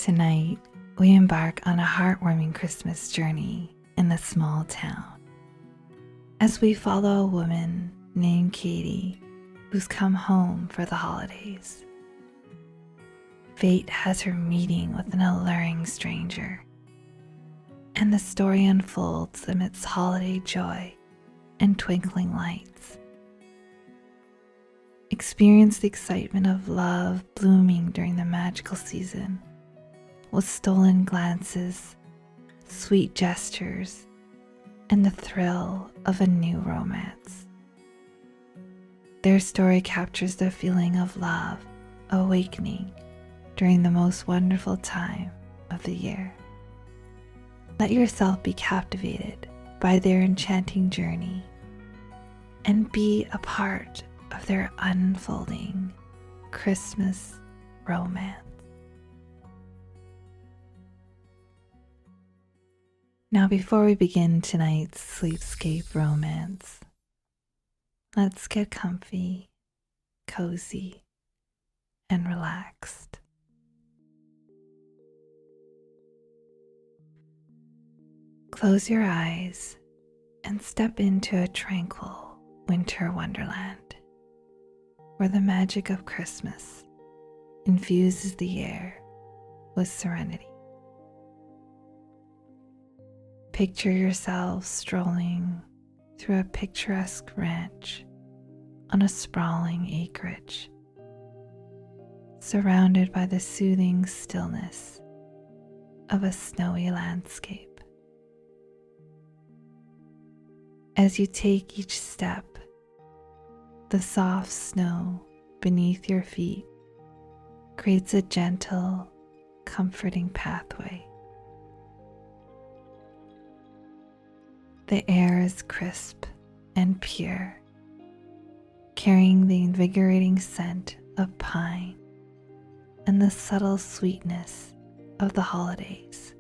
Tonight, we embark on a heartwarming Christmas journey in a small town as we follow a woman named Katie who's come home for the holidays. Fate has her meeting with an alluring stranger, and the story unfolds amidst holiday joy and twinkling lights. Experience the excitement of love blooming during the magical season, with stolen glances, sweet gestures, and the thrill of a new romance. Their story captures the feeling of love awakening during the most wonderful time of the year. Let yourself be captivated by their enchanting journey and be a part of their unfolding Christmas romance. Now, before we begin tonight's Sleepscape romance, let's get comfy, cozy, and relaxed. Close your eyes and step into a tranquil winter wonderland where the magic of Christmas infuses the air with serenity. Picture yourself strolling through a picturesque ranch on a sprawling acreage, surrounded by the soothing stillness of a snowy landscape. As you take each step, the soft snow beneath your feet creates a gentle, comforting pathway. The air is crisp and pure, carrying the invigorating scent of pine and the subtle sweetness of the holidays.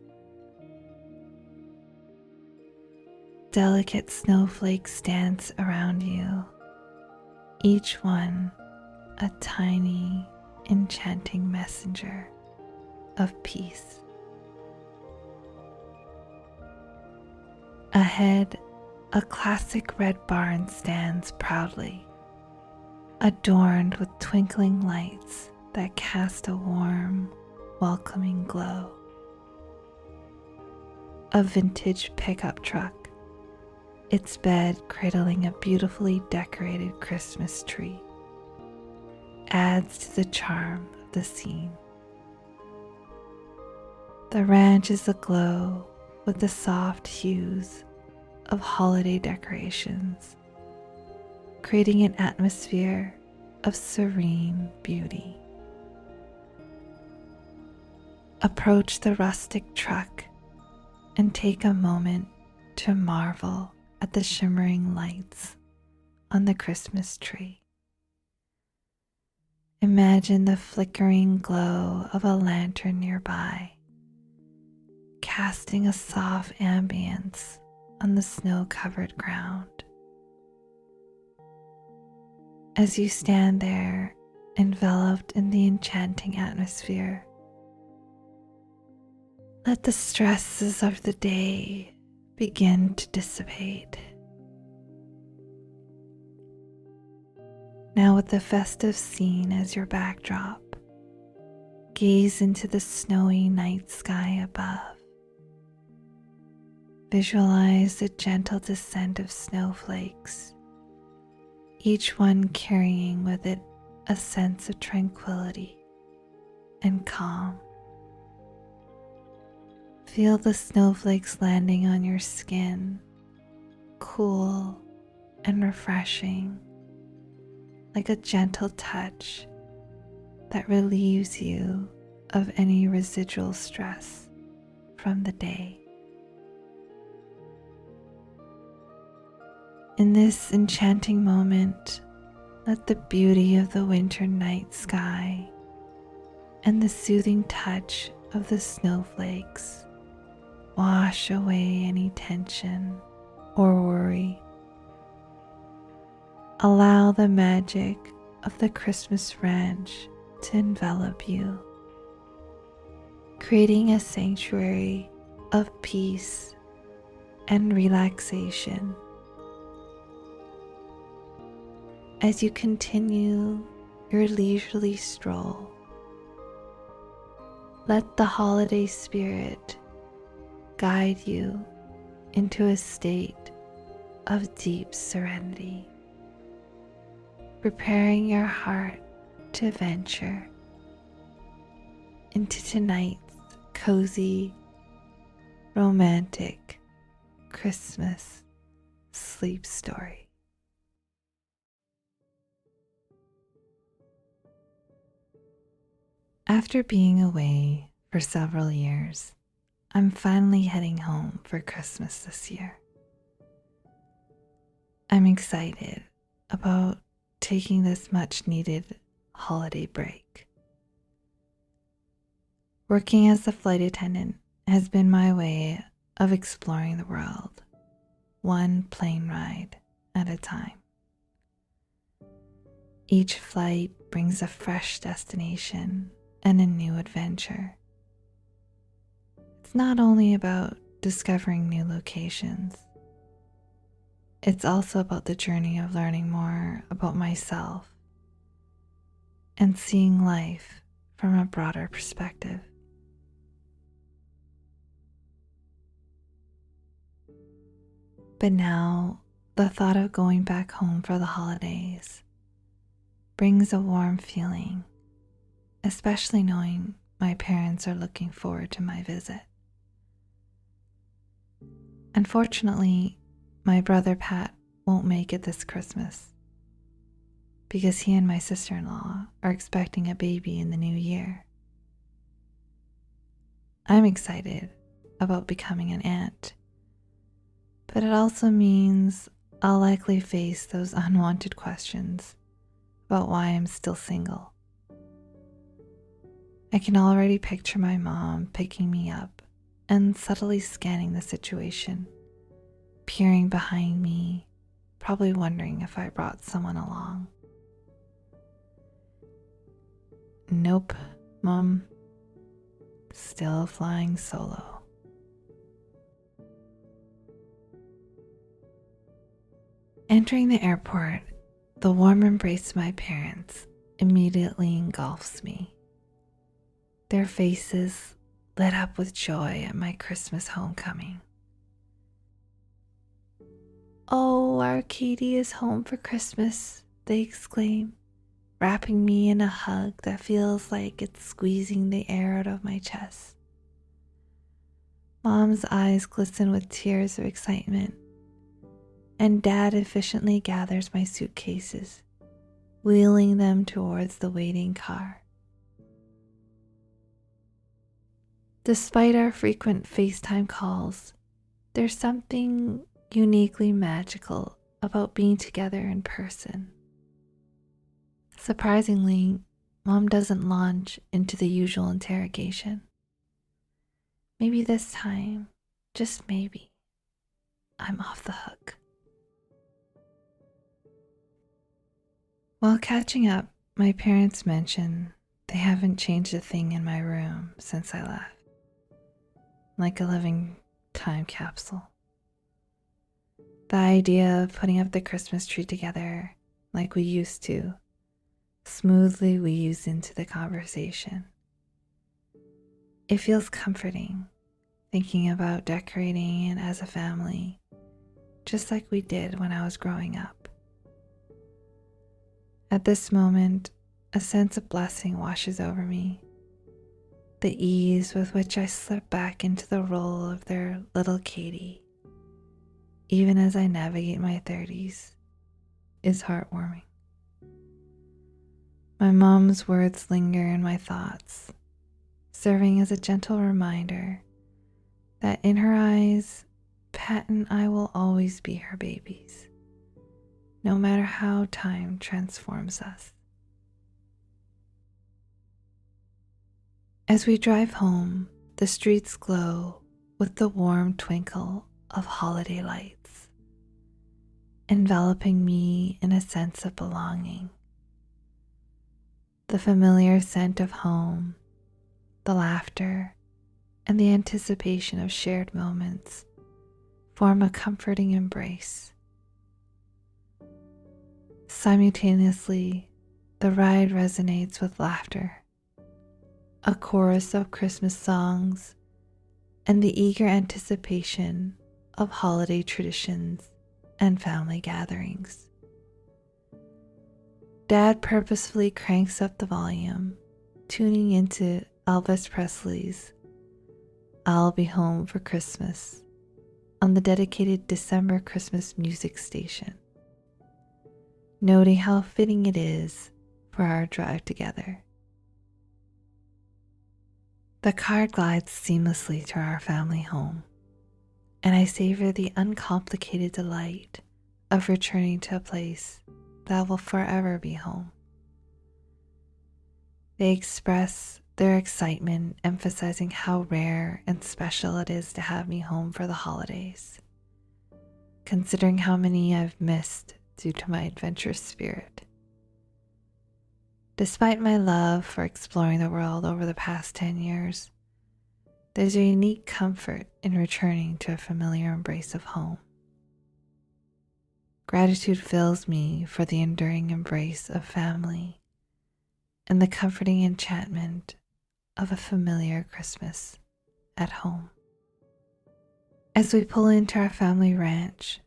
Delicate snowflakes dance around you, each one a tiny, enchanting messenger of peace. Ahead, a classic red barn stands proudly, adorned with twinkling lights that cast a warm, welcoming glow. A vintage pickup truck, its bed cradling a beautifully decorated Christmas tree, adds to the charm of the scene. The ranch is aglow with the soft hues of holiday decorations, creating an atmosphere of serene beauty. Approach the rustic truck and take a moment to marvel at the shimmering lights on the Christmas tree. Imagine the flickering glow of a lantern nearby, casting a soft ambience on the snow-covered ground. As you stand there, enveloped in the enchanting atmosphere, let the stresses of the day begin to dissipate. Now, with the festive scene as your backdrop, gaze into the snowy night sky above. Visualize the gentle descent of snowflakes, each one carrying with it a sense of tranquility and calm. Feel the snowflakes landing on your skin, cool and refreshing, like a gentle touch that relieves you of any residual stress from the day. In this enchanting moment, let the beauty of the winter night sky and the soothing touch of the snowflakes wash away any tension or worry. Allow the magic of the Christmas ranch to envelop you, creating a sanctuary of peace and relaxation. As you continue your leisurely stroll, let the holiday spirit guide you into a state of deep serenity, preparing your heart to venture into tonight's cozy, romantic Christmas sleep story. After being away for several years, I'm finally heading home for Christmas this year. I'm excited about taking this much needed holiday break. Working as a flight attendant has been my way of exploring the world, one plane ride at a time. Each flight brings a fresh destination and a new adventure. It's not only about discovering new locations, it's also about the journey of learning more about myself and seeing life from a broader perspective. But now, the thought of going back home for the holidays brings a warm feeling, especially knowing my parents are looking forward to my visit. Unfortunately, my brother Pat won't make it this Christmas because he and my sister-in-law are expecting a baby in the new year. I'm excited about becoming an aunt, but it also means I'll likely face those unwanted questions about why I'm still single. I can already picture my mom picking me up and subtly scanning the situation, peering behind me, probably wondering if I brought someone along. Nope, Mom. Still flying solo. Entering the airport, the warm embrace of my parents immediately engulfs me. Their faces lit up with joy at my Christmas homecoming. "Oh, our Katie is home for Christmas," they exclaim, wrapping me in a hug that feels like it's squeezing the air out of my chest. Mom's eyes glisten with tears of excitement, and Dad efficiently gathers my suitcases, wheeling them towards the waiting car. Despite our frequent FaceTime calls, there's something uniquely magical about being together in person. Surprisingly, Mom doesn't launch into the usual interrogation. Maybe this time, just maybe, I'm off the hook. While catching up, my parents mention they haven't changed a thing in my room since I left, like a living time capsule. The idea of putting up the Christmas tree together like we used to smoothly weaves into the conversation. It feels comforting thinking about decorating it as a family, just like we did when I was growing up. At this moment, a sense of blessing washes over me. The ease with which I slip back into the role of their little Katie, even as I navigate my 30s, is heartwarming. My mom's words linger in my thoughts, serving as a gentle reminder that in her eyes, Pat and I will always be her babies, no matter how time transforms us. As we drive home, the streets glow with the warm twinkle of holiday lights, enveloping me in a sense of belonging. The familiar scent of home, the laughter, and the anticipation of shared moments form a comforting embrace. Simultaneously, the ride resonates with laughter, a chorus of Christmas songs, and the eager anticipation of holiday traditions and family gatherings. Dad purposefully cranks up the volume, tuning into Elvis Presley's "I'll Be Home for Christmas" on the dedicated December Christmas music station, noting how fitting it is for our drive together. The car glides seamlessly to our family home, and I savor the uncomplicated delight of returning to a place that will forever be home. They express their excitement, emphasizing how rare and special it is to have me home for the holidays, considering how many I've missed due to my adventurous spirit. Despite my love for exploring the world over the past 10 years, there's a unique comfort in returning to a familiar embrace of home. Gratitude fills me for the enduring embrace of family and the comforting enchantment of a familiar Christmas at home. As we pull into our family ranch,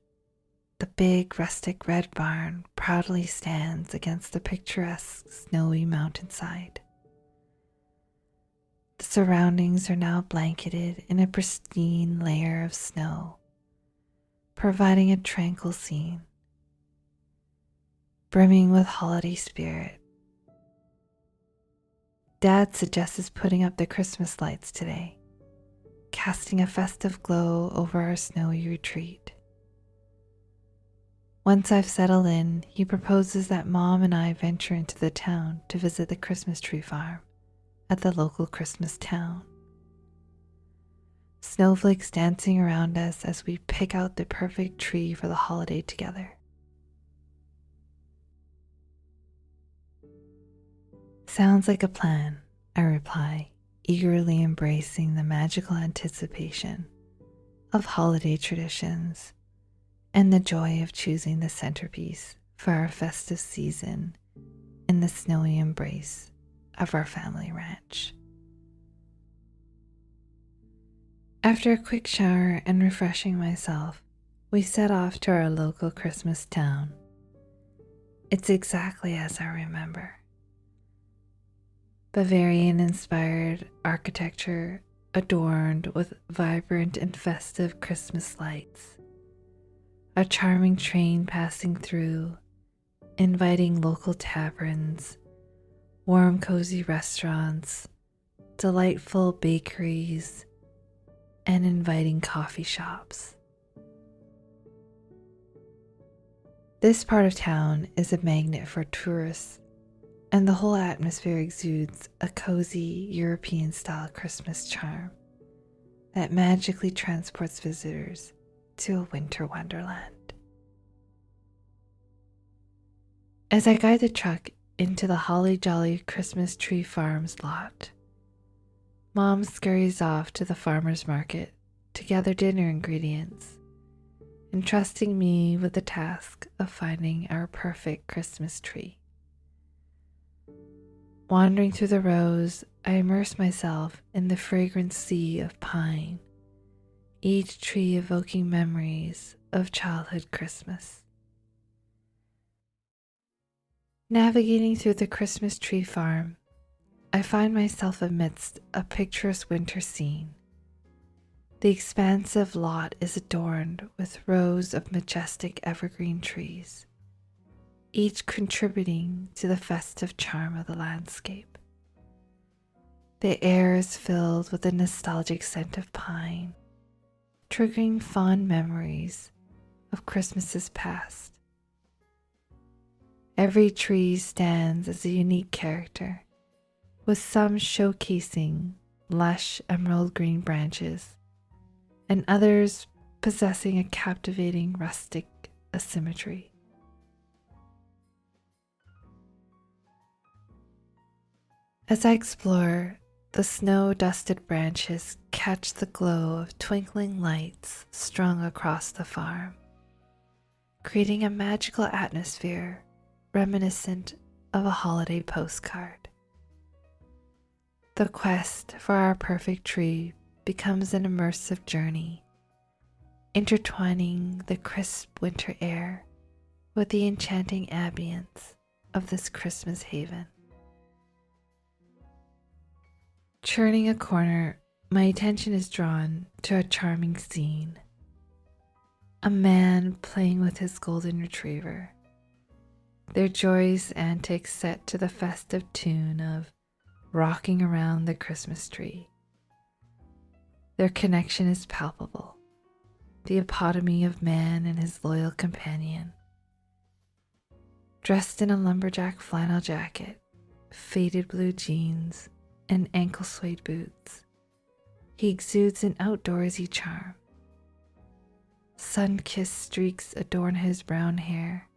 the big rustic red barn proudly stands against the picturesque snowy mountainside. The surroundings are now blanketed in a pristine layer of snow, providing a tranquil scene, brimming with holiday spirit. Dad suggests putting up the Christmas lights today, casting a festive glow over our snowy retreat. Once I've settled in, he proposes that Mom and I venture into the town to visit the Christmas tree farm at the local Christmas town. Snowflakes dancing around us as we pick out the perfect tree for the holiday together. Sounds like a plan, I reply, eagerly embracing the magical anticipation of holiday traditions and the joy of choosing the centerpiece for our festive season in the snowy embrace of our family ranch. After a quick shower and refreshing myself, we set off to our local Christmas town. It's exactly as I remember. Bavarian-inspired architecture adorned with vibrant and festive Christmas lights. A charming train passing through, inviting local taverns, warm, cozy restaurants, delightful bakeries, and inviting coffee shops. This part of town is a magnet for tourists, and the whole atmosphere exudes a cozy European-style Christmas charm that magically transports visitors to a winter wonderland. As I guide the truck into the Holly Jolly Christmas Tree Farm's lot, Mom scurries off to the farmer's market to gather dinner ingredients, entrusting me with the task of finding our perfect Christmas tree. Wandering through the rows, I immerse myself in the fragrant sea of pine, each tree evoking memories of childhood Christmas. Navigating through the Christmas tree farm, I find myself amidst a picturesque winter scene. The expansive lot is adorned with rows of majestic evergreen trees, each contributing to the festive charm of the landscape. The air is filled with the nostalgic scent of pine, triggering fond memories of Christmases past. Every tree stands as a unique character, with some showcasing lush emerald green branches and others possessing a captivating rustic asymmetry. As I explore, The snow-dusted branches catch the glow of twinkling lights strung across the farm, creating a magical atmosphere reminiscent of a holiday postcard. The quest for our perfect tree becomes an immersive journey, intertwining the crisp winter air with the enchanting ambience of this Christmas haven. Turning a corner, my attention is drawn to a charming scene. A man playing with his golden retriever, their joyous antics set to the festive tune of Rocking Around the Christmas Tree. Their connection is palpable, the epitome of man and his loyal companion. Dressed in a lumberjack flannel jacket, faded blue jeans, and ankle suede boots, he exudes an outdoorsy charm. Sun-kissed streaks adorn his brown hair,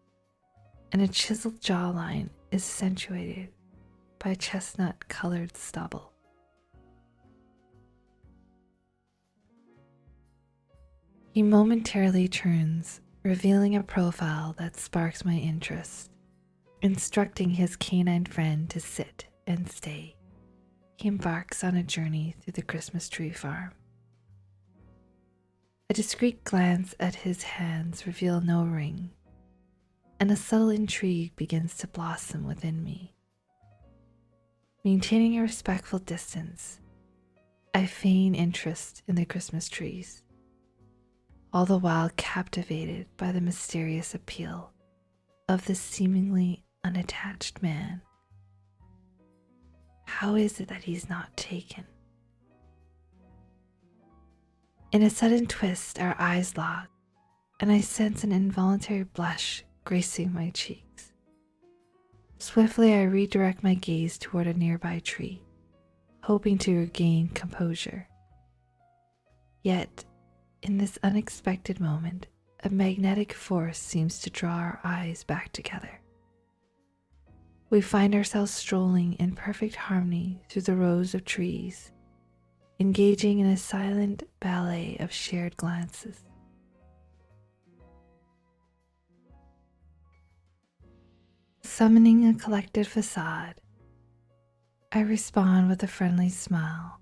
and a chiseled jawline is accentuated by chestnut-colored stubble. He momentarily turns, revealing a profile that sparks my interest. Instructing his canine friend to sit and stay, he embarks on a journey through the Christmas tree farm. A discreet glance at his hands reveals no ring, and a subtle intrigue begins to blossom within me. Maintaining a respectful distance, I feign interest in the Christmas trees, all the while captivated by the mysterious appeal of this seemingly unattached man. How is it that he's not taken? In a sudden twist, our eyes lock, and I sense an involuntary blush gracing my cheeks. Swiftly, I redirect my gaze toward a nearby tree, hoping to regain composure. Yet, in this unexpected moment, a magnetic force seems to draw our eyes back together. We find ourselves strolling in perfect harmony through the rows of trees, engaging in a silent ballet of shared glances. Summoning a collected facade, I respond with a friendly smile,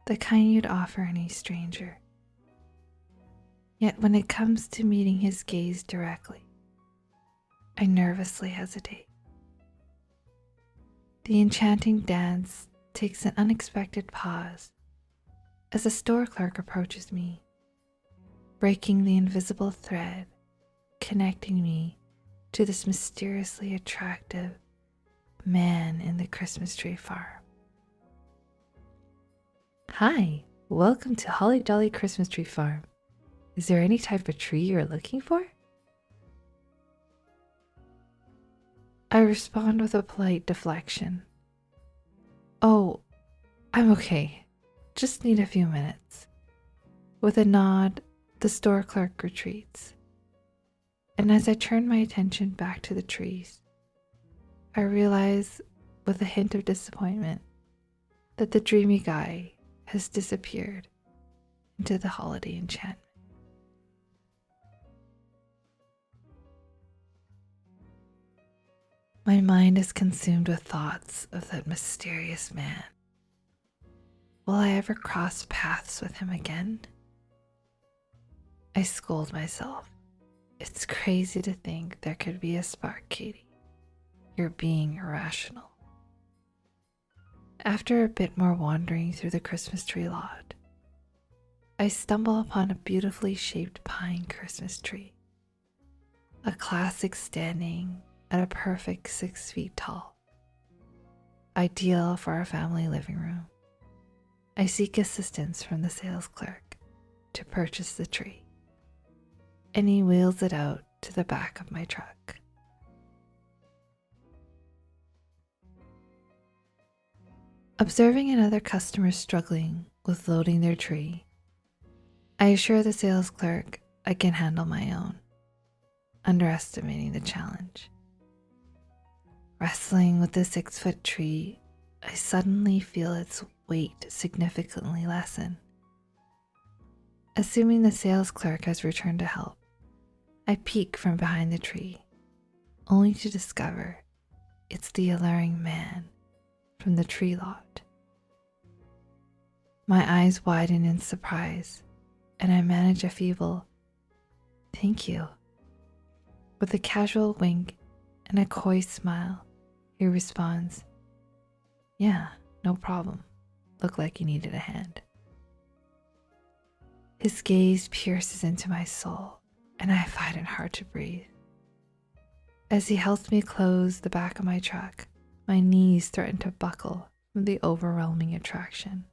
the kind you'd offer any stranger. Yet when it comes to meeting his gaze directly, I nervously hesitate. The enchanting dance takes an unexpected pause as a store clerk approaches me, breaking the invisible thread connecting me to this mysteriously attractive man in the Christmas tree farm. Hi, welcome to Holly Jolly Christmas Tree Farm. Is there any type of tree you're looking for? I respond with a polite deflection. Oh, I'm okay. Just need a few minutes. With a nod, the store clerk retreats. And as I turn my attention back to the trees, I realize, with a hint of disappointment, that the dreamy guy has disappeared into the holiday enchantment. My mind is consumed with thoughts of that mysterious man. Will I ever cross paths with him again? I scold myself. It's crazy to think there could be a spark, Katie. You're being irrational. After a bit more wandering through the Christmas tree lot, I stumble upon a beautifully shaped pine Christmas tree, a classic standing at a perfect 6 feet tall, ideal for our family living room. I seek assistance from the sales clerk to purchase the tree, and he wheels it out to the back of my truck. Observing another customer struggling with loading their tree, I assure the sales clerk I can handle my own, underestimating the challenge. Wrestling with the 6-foot tree, I suddenly feel its weight significantly lessen. Assuming the sales clerk has returned to help, I peek from behind the tree, only to discover it's the alluring man from the tree lot. My eyes widen in surprise, and I manage a feeble, "Thank you." With a casual wink and a coy smile, he responds, "Yeah, no problem. Looked like you needed a hand." His gaze pierces into my soul, and I find it hard to breathe. As he helps me close the back of my truck, my knees threaten to buckle from the overwhelming attraction.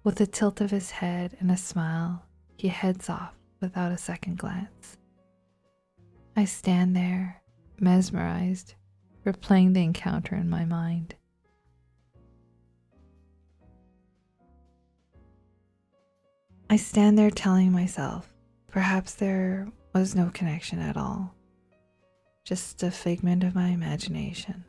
With a tilt of his head and a smile, he heads off without a second glance. I stand there, mesmerized, replaying the encounter in my mind. I stand there telling myself perhaps there was no connection at all, just a figment of my imagination.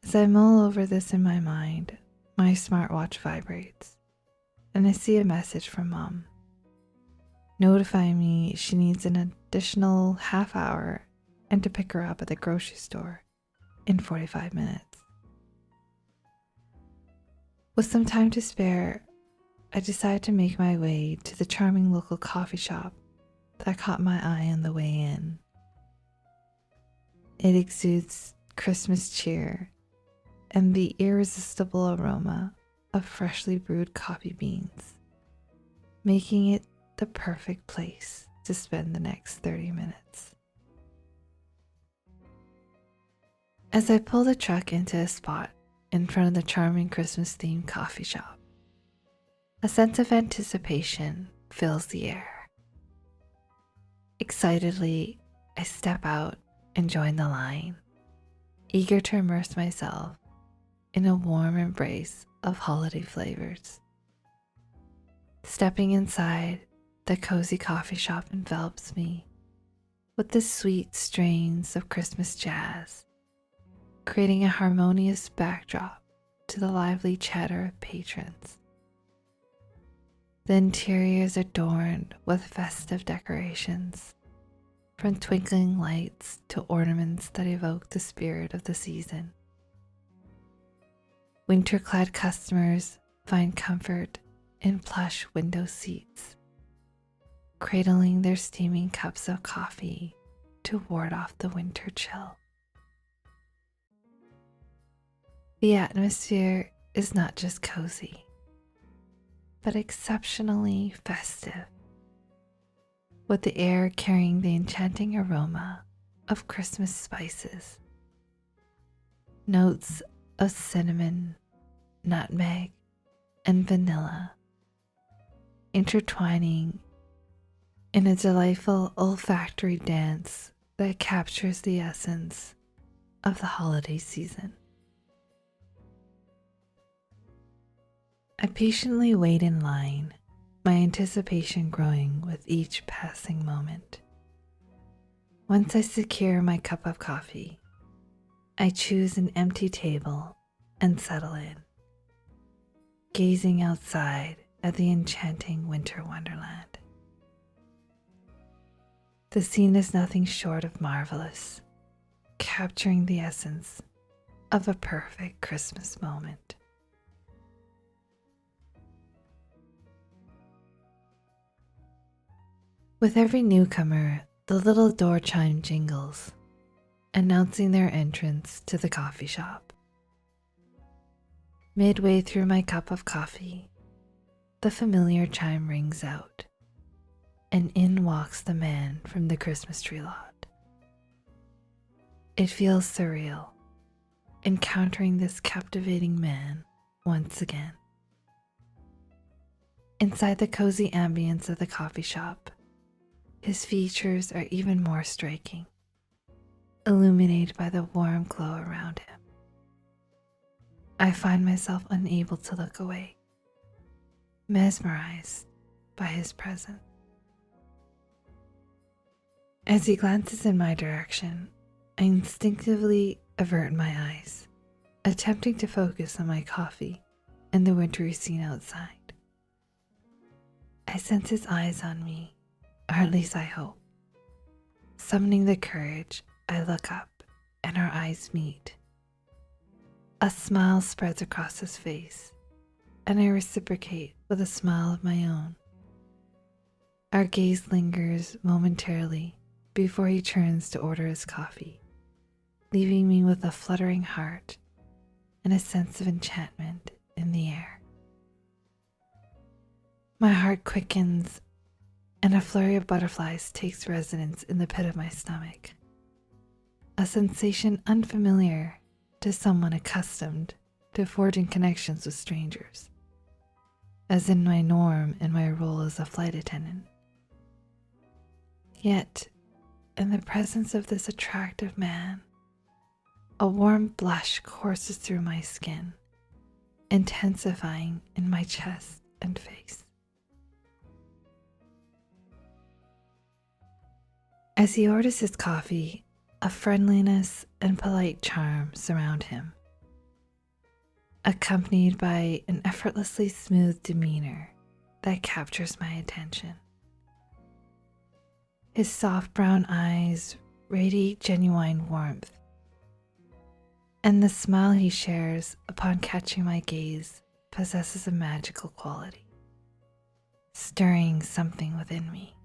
As I mull over this in my mind, my smartwatch vibrates, and I see a message from Mom, notifying me she needs an additional half hour and to pick her up at the grocery store in 45 minutes. With some time to spare, I decide to make my way to the charming local coffee shop that caught my eye on the way in. It exudes Christmas cheer and the irresistible aroma of freshly brewed coffee beans, making it the perfect place to spend the next 30 minutes. As I pull the truck into a spot in front of the charming Christmas-themed coffee shop, a sense of anticipation fills the air. Excitedly, I step out and join the line, eager to immerse myself in a warm embrace of holiday flavors. Stepping inside, the cozy coffee shop envelops me with the sweet strains of Christmas jazz, creating a harmonious backdrop to the lively chatter of patrons. The interior is adorned with festive decorations, from twinkling lights to ornaments that evoke the spirit of the season. Winter-clad customers find comfort in plush window seats, cradling their steaming cups of coffee to ward off the winter chill. The atmosphere is not just cozy, but exceptionally festive, with the air carrying the enchanting aroma of Christmas spices. Notes of cinnamon, nutmeg, and vanilla, intertwining in a delightful olfactory dance that captures the essence of the holiday season. I patiently wait in line, my anticipation growing with each passing moment. Once I secure my cup of coffee, I choose an empty table and settle in, gazing outside at the enchanting winter wonderland. The scene is nothing short of marvelous, capturing the essence of a perfect Christmas moment. With every newcomer, the little door chime jingles, announcing their entrance to the coffee shop. Midway through my cup of coffee, the familiar chime rings out, and in walks the man from the Christmas tree lot. It feels surreal, encountering this captivating man once again. Inside the cozy ambience of the coffee shop, his features are even more striking, illuminated by the warm glow around him. I find myself unable to look away, mesmerized by his presence. As he glances in my direction, I instinctively avert my eyes, attempting to focus on my coffee and the wintry scene outside. I sense his eyes on me, or at least I hope. Summoning the courage, I look up and our eyes meet. A smile spreads across his face, and I reciprocate with a smile of my own. Our gaze lingers momentarily before he turns to order his coffee, leaving me with a fluttering heart and a sense of enchantment in the air. My heart quickens and a flurry of butterflies takes residence in the pit of my stomach, a sensation unfamiliar to someone accustomed to forging connections with strangers, as in my norm in my role as a flight attendant. Yet, in the presence of this attractive man, a warm blush courses through my skin, intensifying in my chest and face. As he orders his coffee, a friendliness and polite charm surround him, accompanied by an effortlessly smooth demeanor that captures my attention. His soft brown eyes radiate genuine warmth, and the smile he shares upon catching my gaze possesses a magical quality, stirring something within me.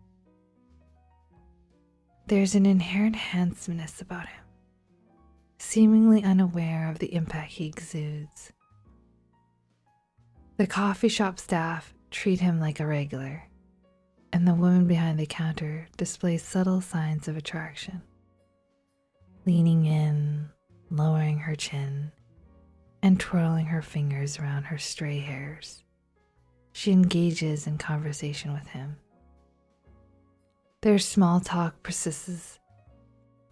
There's an inherent handsomeness about him, seemingly unaware of the impact he exudes. The coffee shop staff treat him like a regular, and the woman behind the counter displays subtle signs of attraction, leaning in, lowering her chin, and twirling her fingers around her stray hairs. She engages in conversation with him. Their small talk persists,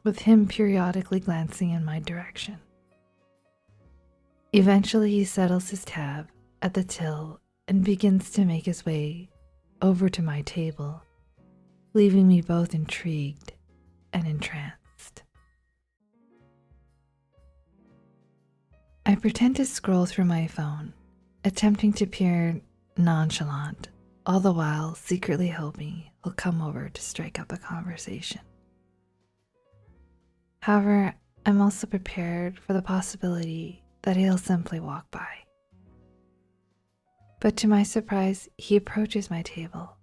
with him periodically glancing in my direction. Eventually, he settles his tab at the till and begins to make his way over to my table, leaving me both intrigued and entranced. I pretend to scroll through my phone, attempting to appear nonchalant, all the while secretly hoping he'll come over to strike up a conversation. However, I'm also prepared for the possibility that he'll simply walk by. But to my surprise, he approaches my table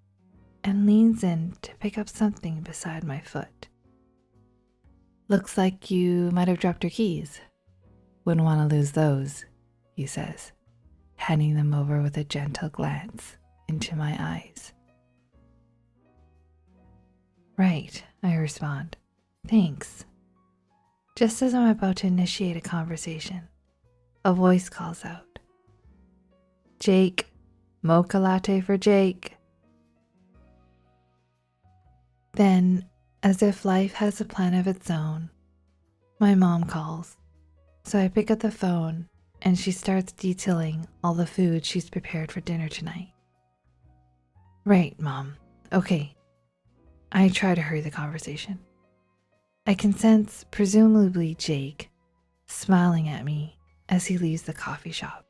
and leans in to pick up something beside my foot. "Looks like you might have dropped your keys. Wouldn't want to lose those," he says, handing them over with a gentle glance into my eyes. "Right," I respond. "Thanks." Just as I'm about to initiate a conversation, a voice calls out, "Jake, mocha latte for Jake." Then, as if life has a plan of its own, my mom calls, so I pick up the phone and she starts detailing all the food she's prepared for dinner tonight. "Right, Mom. Okay." I try to hurry the conversation. I can sense, presumably Jake, smiling at me as he leaves the coffee shop.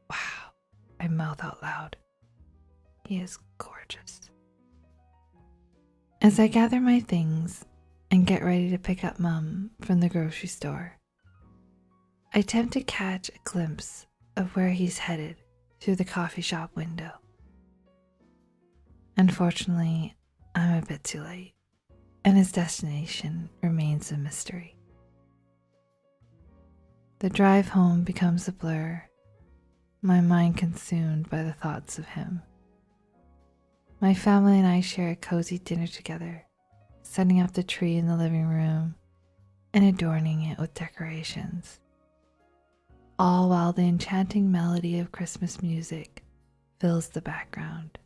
Wow, I mouth out loud. He is gorgeous. As I gather my things and get ready to pick up Mum from the grocery store, I attempt to catch a glimpse of where he's headed through the coffee shop window. Unfortunately, I'm a bit too late, and his destination remains a mystery. The drive home becomes a blur, my mind consumed by the thoughts of him. My family and I share a cozy dinner together, setting up the tree in the living room and adorning it with decorations, all while the enchanting melody of Christmas music fills the background.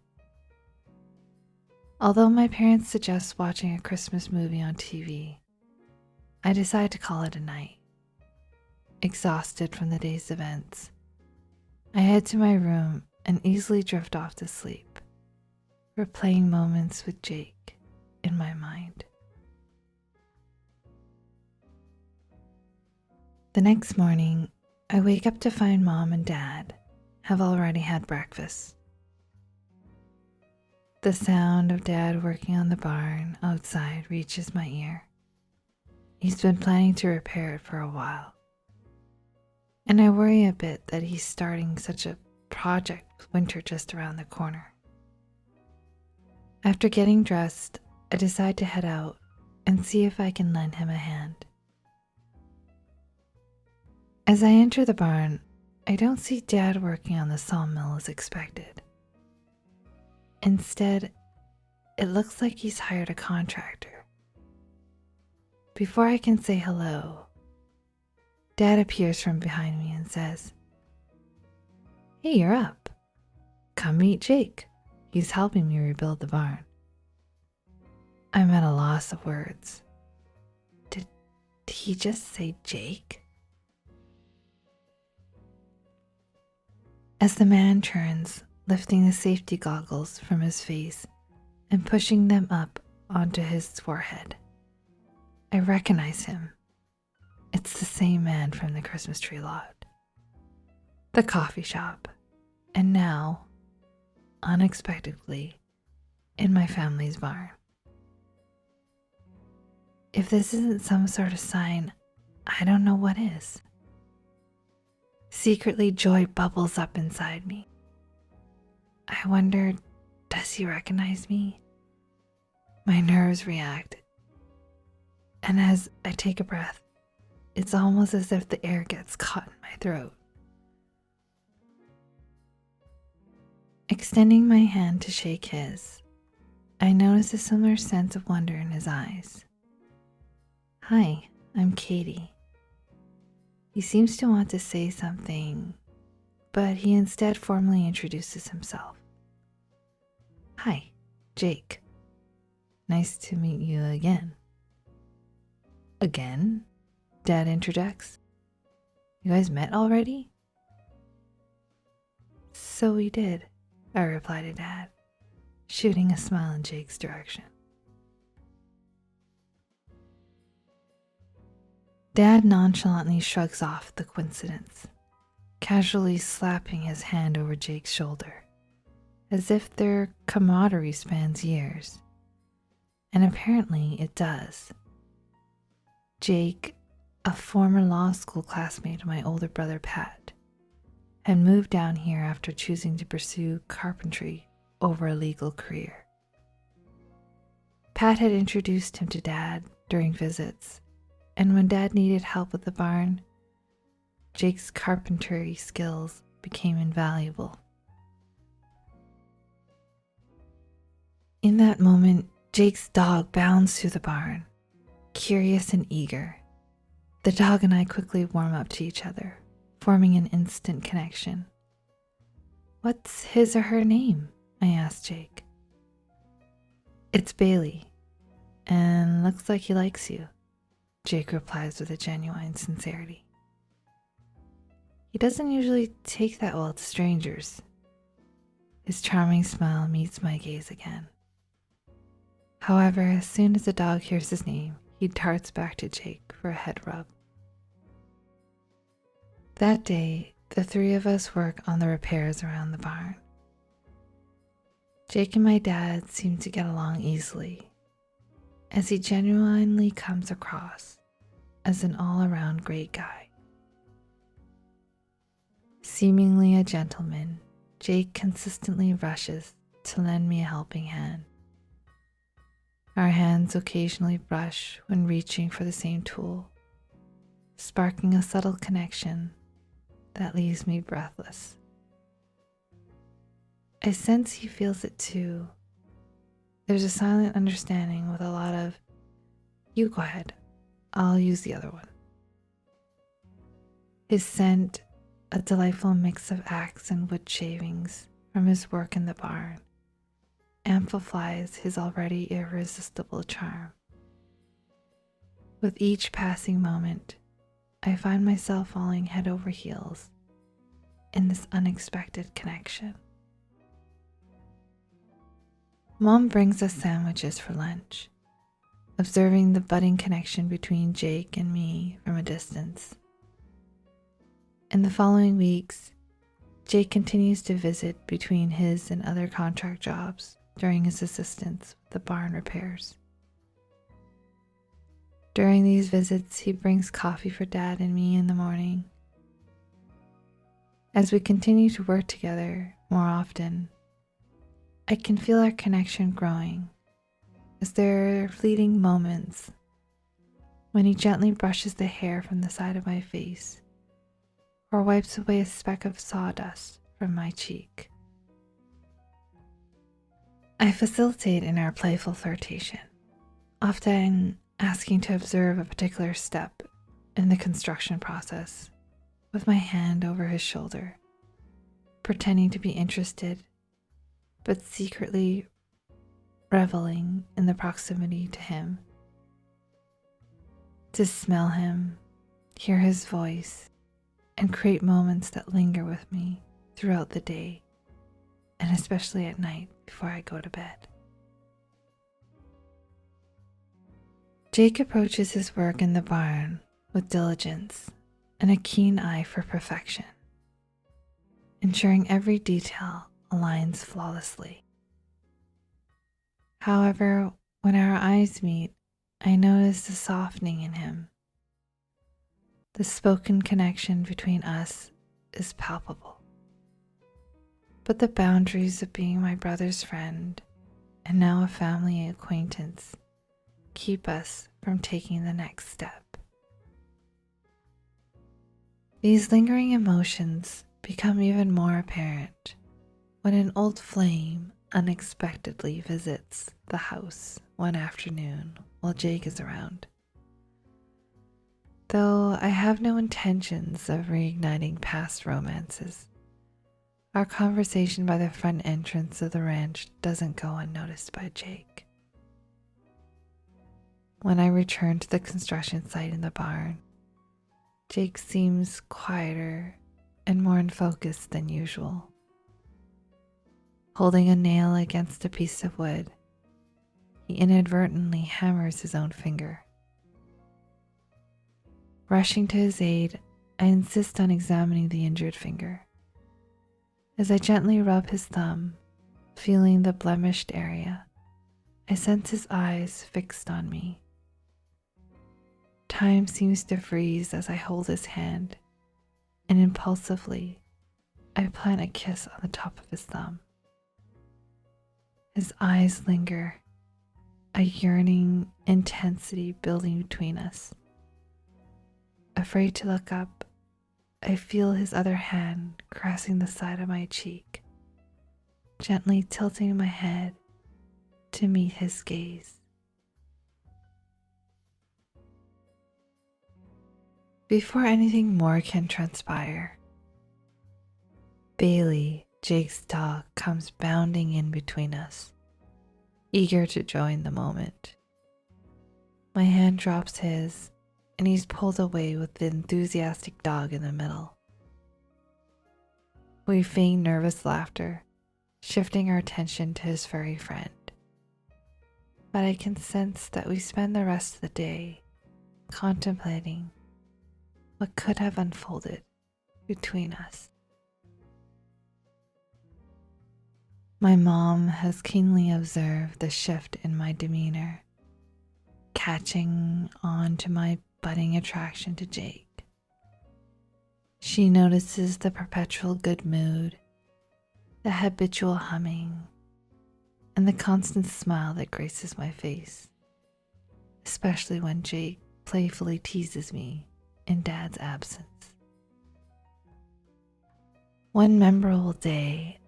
Although my parents suggest watching a Christmas movie on TV, I decide to call it a night. Exhausted from the day's events, I head to my room and easily drift off to sleep, replaying moments with Jake in my mind. The next morning, I wake up to find Mom and Dad have already had breakfast. The sound of Dad working on the barn outside reaches my ear. He's been planning to repair it for a while, and I worry a bit that he's starting such a project with winter just around the corner. After getting dressed, I decide to head out and see if I can lend him a hand. As I enter the barn, I don't see Dad working on the sawmill as expected. Instead, it looks like he's hired a contractor. Before I can say hello, Dad appears from behind me and says, "Hey, you're up. Come meet Jake. He's helping me rebuild the barn." I'm at a loss of words. Did he just say Jake? As the man turns, lifting the safety goggles from his face and pushing them up onto his forehead, I recognize him. It's the same man from the Christmas tree lot, the coffee shop, and now, unexpectedly, in my family's barn. If this isn't some sort of sign, I don't know what is. Secretly, joy bubbles up inside me. I wonder, does he recognize me? My nerves react, and as I take a breath, it's almost as if the air gets caught in my throat. Extending my hand to shake his, I notice a similar sense of wonder in his eyes. "Hi, I'm Katie." He seems to want to say something, but he instead formally introduces himself. "Hi, Jake. Nice to meet you again." "Again?" Dad interjects. "You guys met already?" "So we did," I reply to Dad, shooting a smile in Jake's direction. Dad nonchalantly shrugs off the coincidence, casually slapping his hand over Jake's shoulder, as if their camaraderie spans years. And apparently it does. Jake, a former law school classmate of my older brother Pat, had moved down here after choosing to pursue carpentry over a legal career. Pat had introduced him to Dad during visits, and when Dad needed help with the barn, Jake's carpentry skills became invaluable. In that moment, Jake's dog bounds through the barn, curious and eager. The dog and I quickly warm up to each other, forming an instant connection. "What's his or her name?" I asked Jake. "It's Bailey, and looks like he likes you," Jake replies with a genuine sincerity. He doesn't usually take that well to strangers. His charming smile meets my gaze again. However, as soon as the dog hears his name, he darts back to Jake for a head rub. That day, the three of us work on the repairs around the barn. Jake and my dad seem to get along easily, as he genuinely comes across as an all-around great guy. Seemingly a gentleman, Jake consistently rushes to lend me a helping hand. Our hands occasionally brush when reaching for the same tool, sparking a subtle connection that leaves me breathless. I sense he feels it too. There's a silent understanding with a lot of, "You go ahead, I'll use the other one." His scent, a delightful mix of axe and wood shavings from his work in the barn, amplifies his already irresistible charm. With each passing moment, I find myself falling head over heels in this unexpected connection. Mom brings us sandwiches for lunch. Observing the budding connection between Jake and me from a distance, In the following weeks, Jake continues to visit between his and other contract jobs during his assistance with the barn repairs. During these visits, he brings coffee for Dad and me in the morning. As we continue to work together more often, I can feel our connection growing as there are fleeting moments when he gently brushes the hair from the side of my face or wipes away a speck of sawdust from my cheek. I facilitate in our playful flirtation, often asking to observe a particular step in the construction process with my hand over his shoulder, pretending to be interested, but secretly reveling in the proximity to him. To smell him, hear his voice, and create moments that linger with me throughout the day, and especially at night before I go to bed. Jake approaches his work in the barn with diligence and a keen eye for perfection, ensuring every detail aligns flawlessly. However, when our eyes meet, I notice a softening in him. The spoken connection between us is palpable, but the boundaries of being my brother's friend and now a family acquaintance keep us from taking the next step. These lingering emotions become even more apparent when an old flame unexpectedly visits the house one afternoon while Jake is around. Though I have no intentions of reigniting past romances, our conversation by the front entrance of the ranch doesn't go unnoticed by Jake. When I return to the construction site in the barn, Jake seems quieter and more in focus than usual. Holding a nail against a piece of wood, he inadvertently hammers his own finger. Rushing to his aid, I insist on examining the injured finger. As I gently rub his thumb, feeling the blemished area, I sense his eyes fixed on me. Time seems to freeze as I hold his hand, and impulsively, I plant a kiss on the top of his thumb. His eyes linger, a yearning intensity building between us. Afraid to look up, I feel his other hand caressing the side of my cheek, gently tilting my head to meet his gaze. Before anything more can transpire, Bailey, Jake's dog, comes bounding in between us, eager to join the moment. My hand drops his, and he's pulled away with the enthusiastic dog in the middle. We feign nervous laughter, shifting our attention to his furry friend. But I can sense that we spend the rest of the day contemplating what could have unfolded between us. My mom has keenly observed the shift in my demeanor, catching on to my budding attraction to Jake. She notices the perpetual good mood, the habitual humming, and the constant smile that graces my face, especially when Jake playfully teases me in Dad's absence. One memorable day,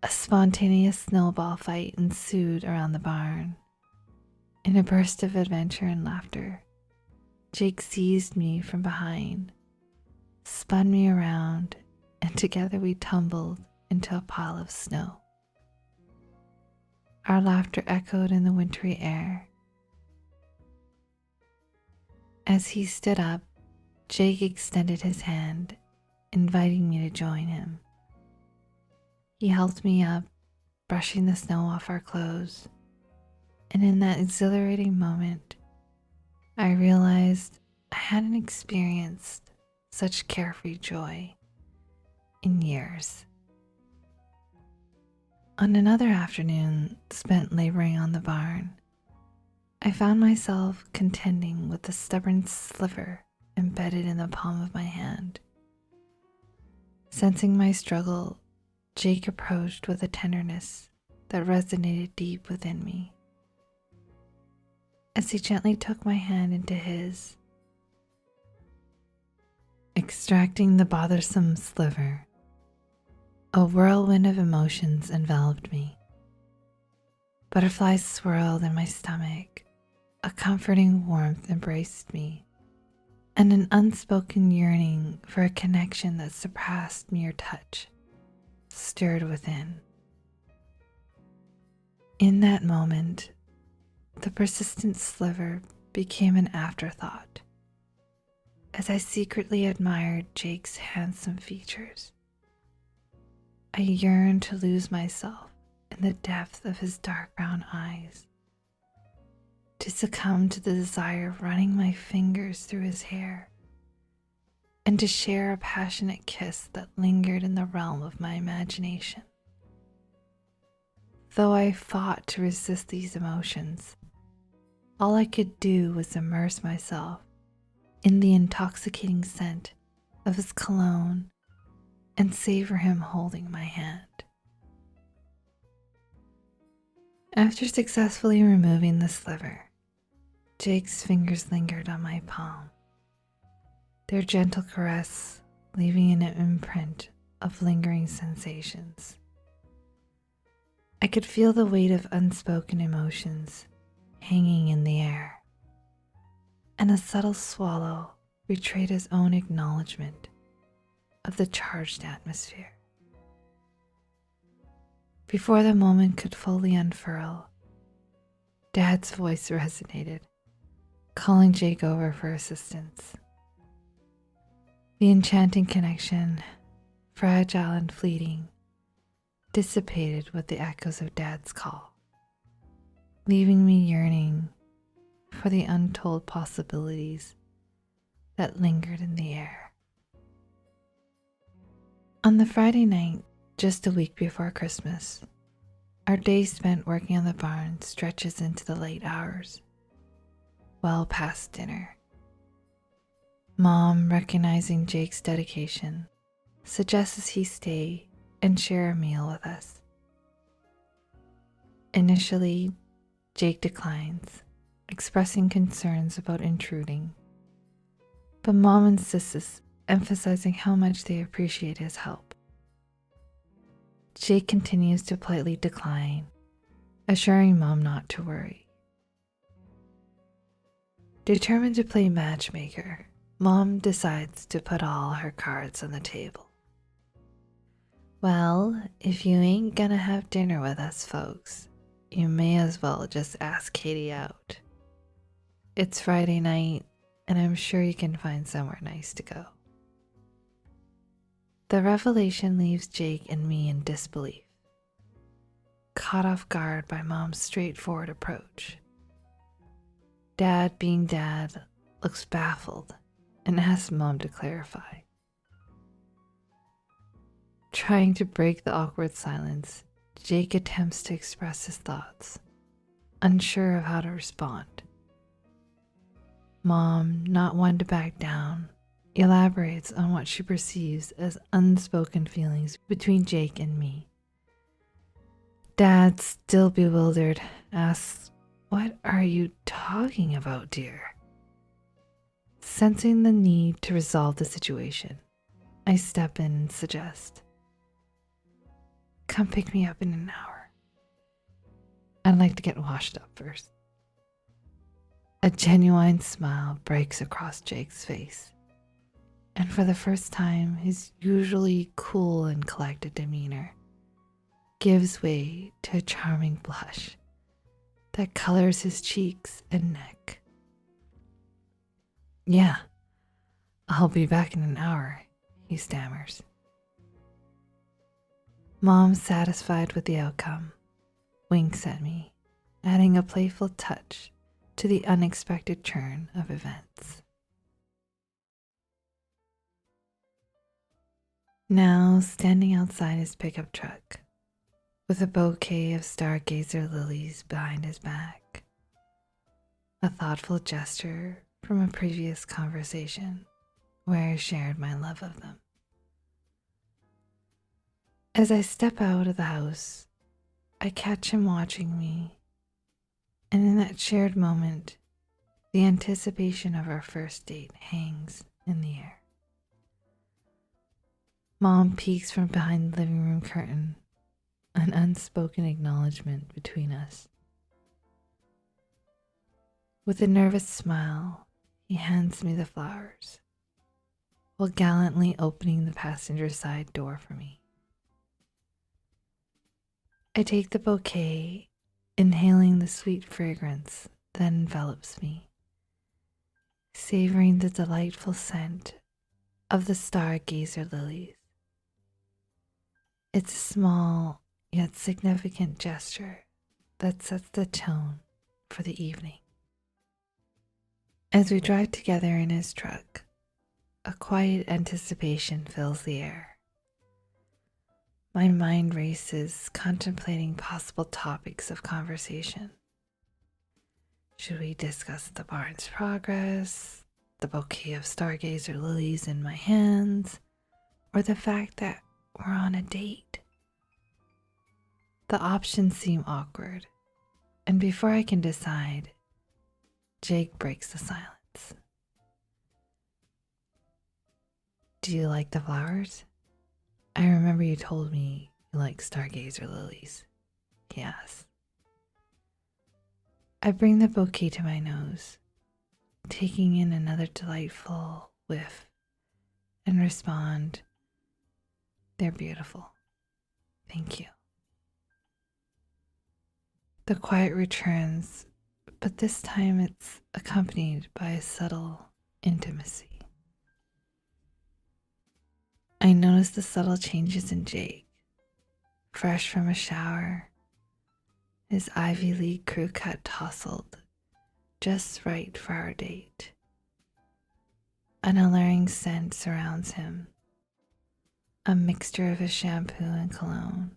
a spontaneous snowball fight ensued around the barn. In a burst of adventure and laughter, Jake seized me from behind, spun me around, and together we tumbled into a pile of snow. Our laughter echoed in the wintry air. As he stood up, Jake extended his hand, inviting me to join him. He helped me up, brushing the snow off our clothes, and in that exhilarating moment, I realized I hadn't experienced such carefree joy in years. On another afternoon spent laboring on the barn, I found myself contending with the stubborn sliver embedded in the palm of my hand. Sensing my struggle, Jake approached with a tenderness that resonated deep within me. As he gently took my hand into his, extracting the bothersome sliver, a whirlwind of emotions enveloped me. Butterflies swirled in my stomach, a comforting warmth embraced me, and an unspoken yearning for a connection that surpassed mere touch stirred within. In that moment, the persistent sliver became an afterthought as I secretly admired Jake's handsome features. I yearned to lose myself in the depth of his dark brown eyes, to succumb to the desire of running my fingers through his hair, and to share a passionate kiss that lingered in the realm of my imagination. Though I fought to resist these emotions, all I could do was immerse myself in the intoxicating scent of his cologne and savor him holding my hand. After successfully removing the sliver, Jake's fingers lingered on my palm, their gentle caress leaving an imprint of lingering sensations. I could feel the weight of unspoken emotions hanging in the air, and a subtle swallow betrayed his own acknowledgement of the charged atmosphere. Before the moment could fully unfurl, Dad's voice resonated, calling Jake over for assistance. The enchanting connection, fragile and fleeting, dissipated with the echoes of Dad's call, leaving me yearning for the untold possibilities that lingered in the air. On the Friday night, just a week before Christmas, our day spent working on the barn stretches into the late hours, well past dinner. Mom, recognizing Jake's dedication, suggests he stay and share a meal with us. Initially, Jake declines, expressing concerns about intruding, but Mom insists, emphasizing how much they appreciate his help. Jake continues to politely decline, assuring Mom not to worry. Determined to play matchmaker, Mom decides to put all her cards on the table. Well, if you ain't gonna have dinner with us folks, you may as well just ask Katie out. It's Friday night, and I'm sure you can find somewhere nice to go. The revelation leaves Jake and me in disbelief, caught off guard by Mom's straightforward approach. Dad, being Dad, looks baffled and asks Mom to clarify. Trying to break the awkward silence, Jake attempts to express his thoughts, unsure of how to respond. Mom, not one to back down, elaborates on what she perceives as unspoken feelings between Jake and me. Dad, still bewildered, asks, "What are you talking about, dear?" Sensing the need to resolve the situation, I step in and suggest, "Come pick me up in an hour. I'd like to get washed up first." A genuine smile breaks across Jake's face, and for the first time, his usually cool and collected demeanor gives way to a charming blush that colors his cheeks and neck. "Yeah, I'll be back in an hour," he stammers. Mom, satisfied with the outcome, winks at me, adding a playful touch to the unexpected turn of events. Now standing outside his pickup truck with a bouquet of stargazer lilies behind his back, a thoughtful gesture from a previous conversation where I shared my love of them. As I step out of the house, I catch him watching me, and in that shared moment, the anticipation of our first date hangs in the air. Mom peeks from behind the living room curtain, an unspoken acknowledgement between us. With a nervous smile, he hands me the flowers, while gallantly opening the passenger side door for me. I take the bouquet, inhaling the sweet fragrance that envelops me, savoring the delightful scent of the stargazer lilies. It's a small yet significant gesture that sets the tone for the evening. As we drive together in his truck, a quiet anticipation fills the air. My mind races, contemplating possible topics of conversation. Should we discuss the barn's progress, the bouquet of stargazer lilies in my hands, or the fact that we're on a date? The options seem awkward, and before I can decide, Jake breaks the silence. Do you like the flowers? I remember you told me you like stargazer lilies, he asks. I bring the bouquet to my nose, taking in another delightful whiff, and respond, "They're beautiful. Thank you." The quiet returns, but this time it's accompanied by a subtle intimacy. I notice the subtle changes in Jake. Fresh from a shower, his Ivy League crew cut tousled, just right for our date. An alluring scent surrounds him, a mixture of his shampoo and cologne.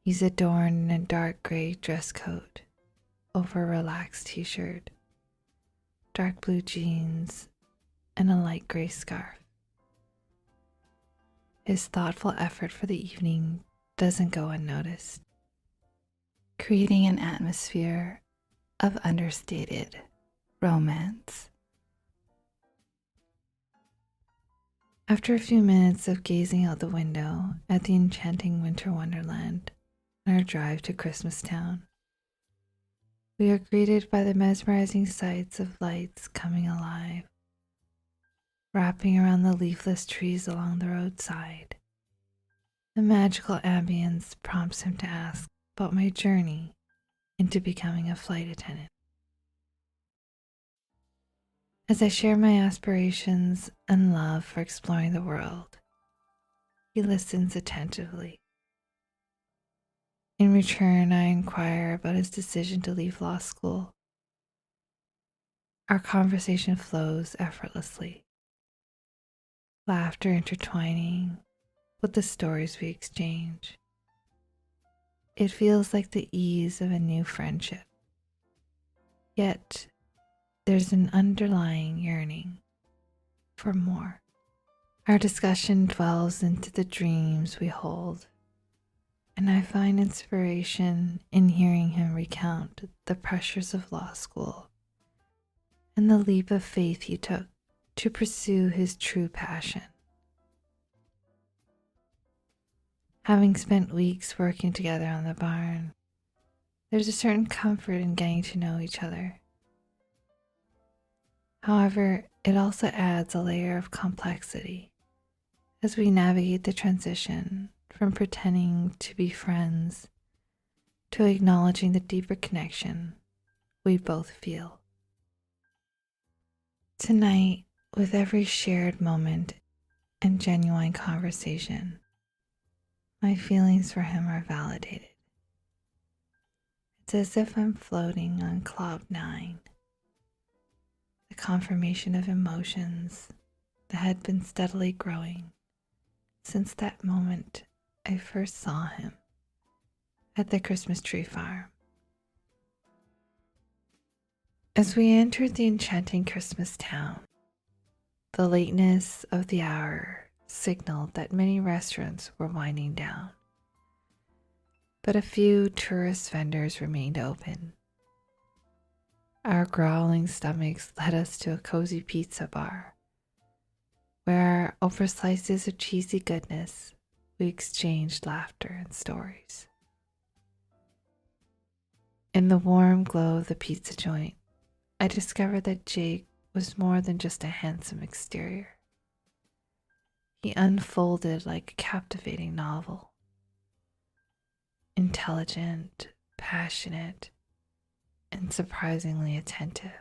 He's adorned in a dark gray dress coat over a relaxed t-shirt, dark blue jeans, and a light gray scarf. His thoughtful effort for the evening doesn't go unnoticed, creating an atmosphere of understated romance. After a few minutes of gazing out the window at the enchanting winter wonderland on our drive to Christmastown, we are greeted by the mesmerizing sights of lights coming alive, wrapping around the leafless trees along the roadside. The magical ambience prompts him to ask about my journey into becoming a flight attendant. As I share my aspirations and love for exploring the world, he listens attentively. In return, I inquire about his decision to leave law school. Our conversation flows effortlessly, laughter intertwining with the stories we exchange. It feels like the ease of a new friendship. Yet, there's an underlying yearning for more. Our discussion dwells into the dreams we hold, and I find inspiration in hearing him recount the pressures of law school and the leap of faith he took to pursue his true passion. Having spent weeks working together on the barn, there's a certain comfort in getting to know each other. However, it also adds a layer of complexity as we navigate the transition from pretending to be friends to acknowledging the deeper connection we both feel. Tonight, with every shared moment and genuine conversation, my feelings for him are validated. It's as if I'm floating on cloud 9, the confirmation of emotions that had been steadily growing since that moment I first saw him at the Christmas tree farm. As we entered the enchanting Christmas town, the lateness of the hour signaled that many restaurants were winding down, but a few tourist vendors remained open. Our growling stomachs led us to a cozy pizza bar, where over slices of cheesy goodness we exchanged laughter and stories. In the warm glow of the pizza joint, I discovered that Jake was more than just a handsome exterior. He unfolded like a captivating novel. Intelligent, passionate, and surprisingly attentive.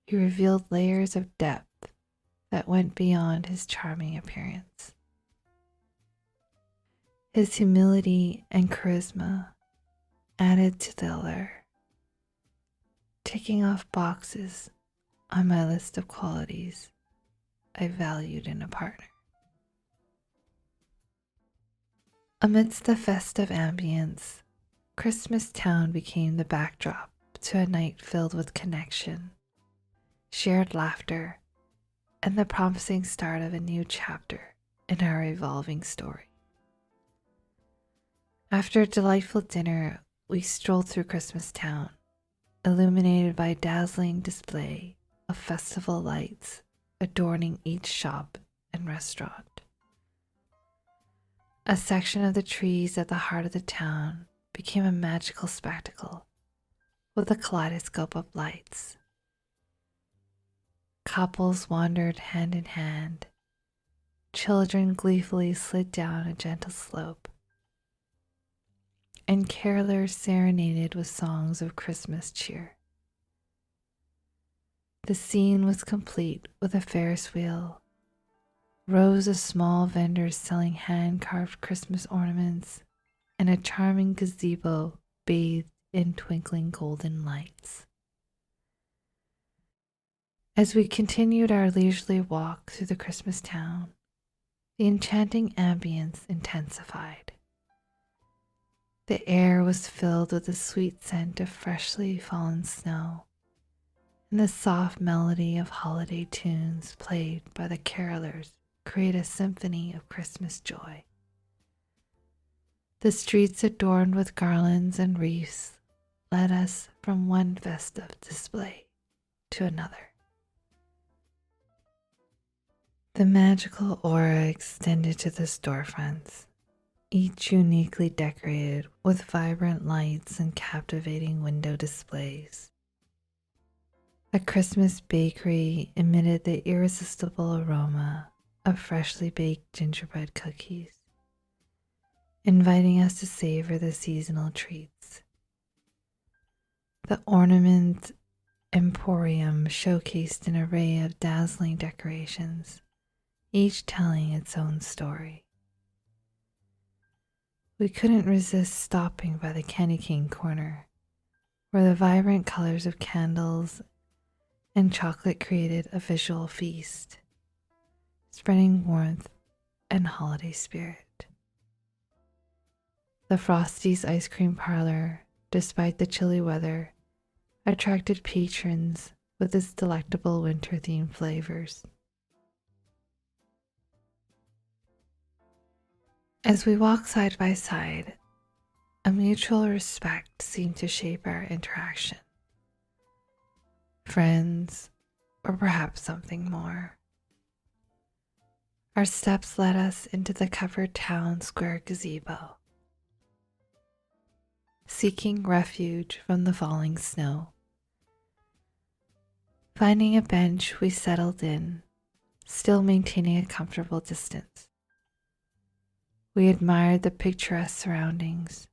He revealed layers of depth that went beyond his charming appearance. His humility and charisma added to the allure, ticking off boxes on my list of qualities I valued in a partner. Amidst the festive ambience, Christmas Town became the backdrop to a night filled with connection, shared laughter, and the promising start of a new chapter in our evolving story. After a delightful dinner, we strolled through Christmas Town, illuminated by a dazzling display of festival lights adorning each shop and restaurant. A section of the trees at the heart of the town became a magical spectacle with a kaleidoscope of lights. Couples wandered hand in hand. Children gleefully slid down a gentle slope, and carolers serenaded with songs of Christmas cheer. The scene was complete with a Ferris wheel, rows of small vendors selling hand-carved Christmas ornaments, and a charming gazebo bathed in twinkling golden lights. As we continued our leisurely walk through the Christmas town, the enchanting ambience intensified. The air was filled with the sweet scent of freshly fallen snow, and the soft melody of holiday tunes played by the carolers create a symphony of Christmas joy. The streets adorned with garlands and wreaths led us from one festive display to another. The magical aura extended to the storefronts, each uniquely decorated with vibrant lights and captivating window displays. A Christmas bakery emitted the irresistible aroma of freshly baked gingerbread cookies, inviting us to savor the seasonal treats. The ornament emporium showcased an array of dazzling decorations, each telling its own story. We couldn't resist stopping by the candy cane corner, where the vibrant colors of candles and chocolate created a visual feast, spreading warmth and holiday spirit. The Frosty's ice cream parlor, despite the chilly weather, attracted patrons with its delectable winter-themed flavors. As we walked side by side, a mutual respect seemed to shape our interaction. Friends, or perhaps something more. Our steps led us into the covered town square gazebo, seeking refuge from the falling snow. Finding a bench, we settled in, still maintaining a comfortable distance. We admired the picturesque surroundings.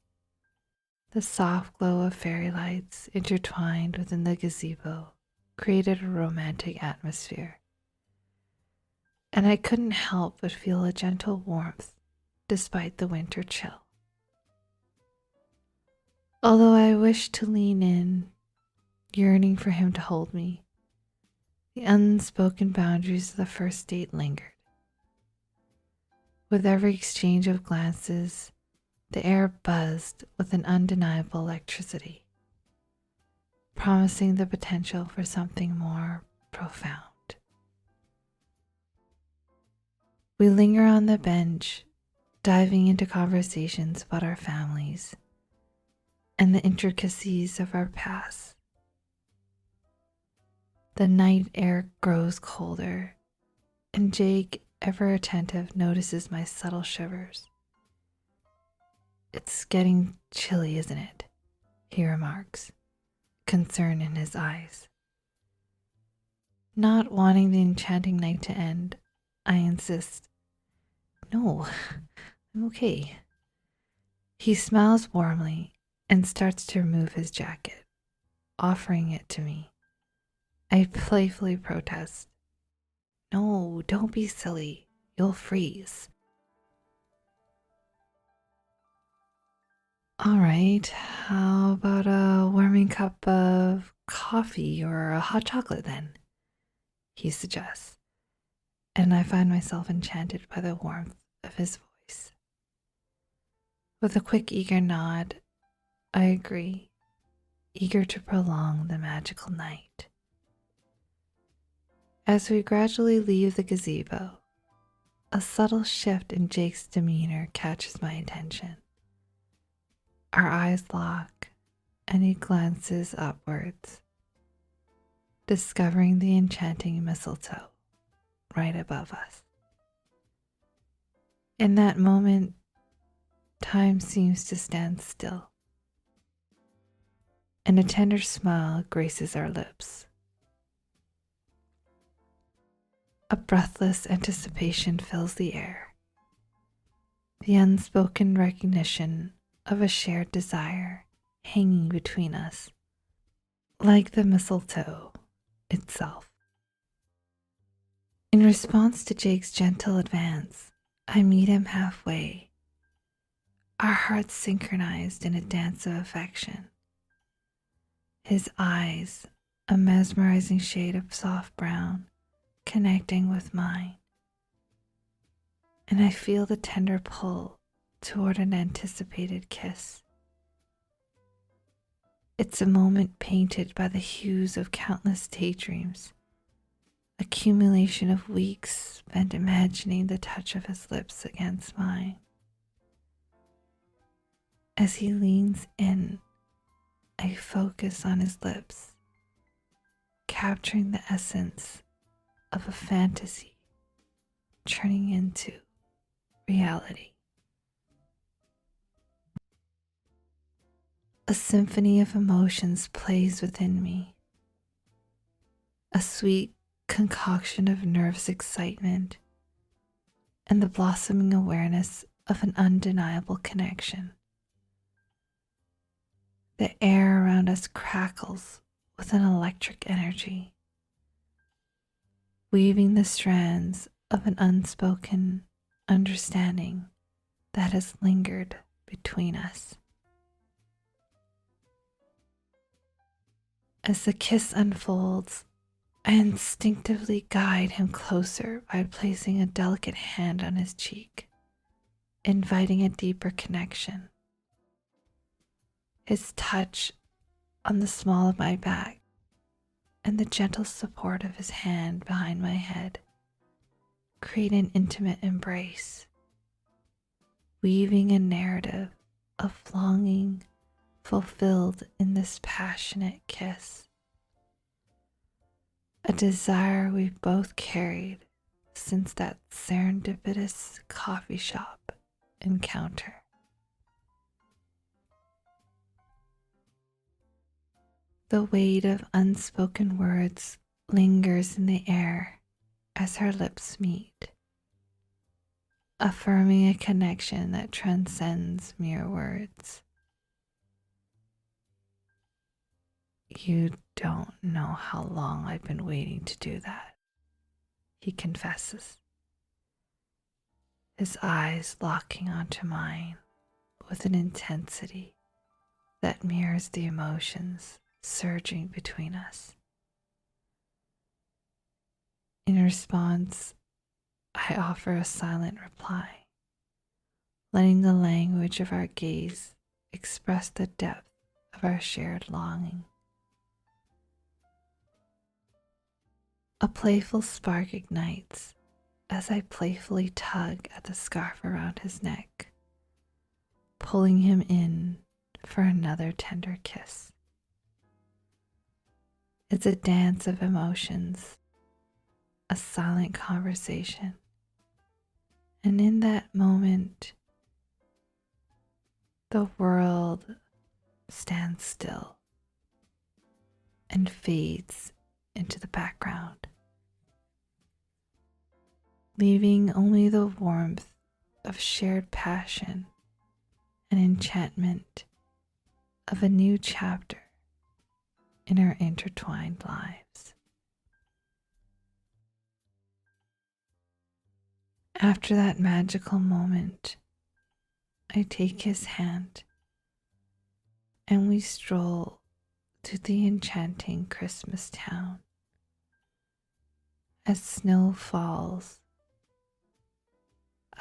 The soft glow of fairy lights intertwined within the gazebo created a romantic atmosphere, and I couldn't help but feel a gentle warmth despite the winter chill. Although I wished to lean in, yearning for him to hold me, the unspoken boundaries of the first date lingered. With every exchange of glances, the air buzzed with an undeniable electricity, promising the potential for something more profound. We linger on the bench, diving into conversations about our families and the intricacies of our past. The night air grows colder, and Jake, ever attentive, notices my subtle shivers. "It's getting chilly, isn't it?" he remarks, concern in his eyes. Not wanting the enchanting night to end, I insist. "No, I'm okay." He smiles warmly and starts to remove his jacket, offering it to me. I playfully protest. "No, don't be silly. You'll freeze." "All right, how about a warming cup of coffee or a hot chocolate then?" he suggests, and I find myself enchanted by the warmth of his voice. With a quick, eager nod, I agree, eager to prolong the magical night. As we gradually leave the gazebo, a subtle shift in Jake's demeanor catches my attention. Our eyes lock, and he glances upwards, discovering the enchanting mistletoe right above us. In that moment, time seems to stand still, and a tender smile graces our lips. A breathless anticipation fills the air, the unspoken recognition of a shared desire hanging between us, like the mistletoe itself. In response to Jake's gentle advance, I meet him halfway, our hearts synchronized in a dance of affection. His eyes, a mesmerizing shade of soft brown, connecting with mine, and I feel the tender pull toward an anticipated kiss. It's a moment painted by the hues of countless daydreams, accumulation of weeks spent imagining the touch of his lips against mine. As he leans in, I focus on his lips, capturing the essence of a fantasy turning into reality. A symphony of emotions plays within me, a sweet concoction of nervous excitement and the blossoming awareness of an undeniable connection. The air around us crackles with an electric energy, weaving the strands of an unspoken understanding that has lingered between us. As the kiss unfolds, I instinctively guide him closer by placing a delicate hand on his cheek, inviting a deeper connection. His touch on the small of my back and the gentle support of his hand behind my head create an intimate embrace, weaving a narrative of longing fulfilled in this passionate kiss. A desire we've both carried since that serendipitous coffee shop encounter. The weight of unspoken words lingers in the air as our lips meet, affirming a connection that transcends mere words. "You don't know how long I've been waiting to do that," he confesses, his eyes locking onto mine with an intensity that mirrors the emotions surging between us. In response, I offer a silent reply. letting the language of our gaze express the depth of our shared longing. A playful spark ignites as I playfully tug at the scarf around his neck, pulling him in for another tender kiss. It's a dance of emotions, a silent conversation, and in that moment, the world stands still and fades into the background, leaving only the warmth of shared passion and enchantment of a new chapter in our intertwined lives. After that magical moment, I take his hand and we stroll to the enchanting Christmas town. As snow falls,